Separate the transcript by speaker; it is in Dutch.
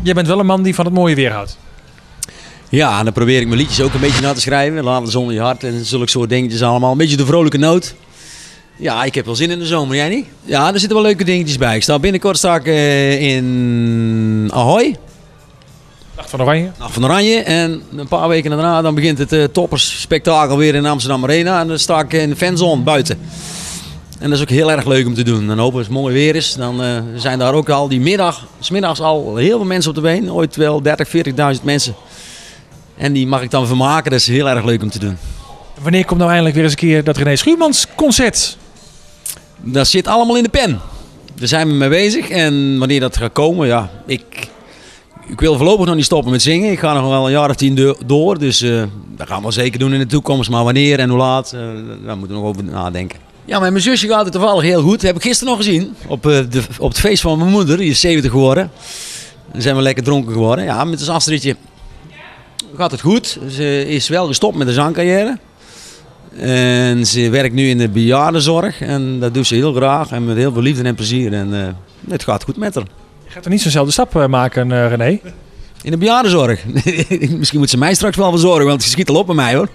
Speaker 1: Je bent wel een man die van het mooie weer houdt.
Speaker 2: Ja, en dan probeer ik mijn liedjes ook een beetje na te schrijven. Laat de zon in je hart en zulke soort dingetjes allemaal. Een beetje de vrolijke noot. Ja, ik heb wel zin in de zomer. Jij niet? Ja, er zitten wel leuke dingetjes bij. Binnenkort in Ahoy.
Speaker 1: Nacht van Oranje.
Speaker 2: Nacht van Oranje. En een paar weken daarna dan begint het toppersspektakel weer in Amsterdam Arena. En dan sta ik in de fanzone buiten. En dat is ook heel erg leuk om te doen. Dan hopen we als het mooi weer is. Dan zijn daar ook al die middags al heel veel mensen op de been. Ooit wel 30.000, 40.000 mensen. En die mag ik dan vermaken. Dat is heel erg leuk om te doen.
Speaker 1: Wanneer komt nou eindelijk weer eens een keer dat René Schuurmans concert?
Speaker 2: Dat zit allemaal in de pen. Daar zijn we mee bezig. En wanneer dat gaat komen, ja, ik wil voorlopig nog niet stoppen met zingen. Ik ga nog wel een jaar of 10 door. Dus dat gaan we wel zeker doen in de toekomst. Maar wanneer en hoe laat, daar moeten we nog over nadenken. Ja, met mijn zusje gaat het toevallig heel goed. Dat heb ik gisteren nog gezien. Op het feest van mijn moeder. Die is 70 geworden. Dan zijn we lekker dronken geworden. Ja, met een Astridje gaat het goed. Ze is wel gestopt met de zangcarrière. En ze werkt nu in de bejaardenzorg. En dat doet ze heel graag. En met heel veel liefde en plezier. En het gaat goed met haar.
Speaker 1: Je gaat er niet zo'nzelfde stap maken, René?
Speaker 2: In de bejaardenzorg. Misschien moet ze mij straks wel verzorgen. Want ze schiet al op bij mij hoor.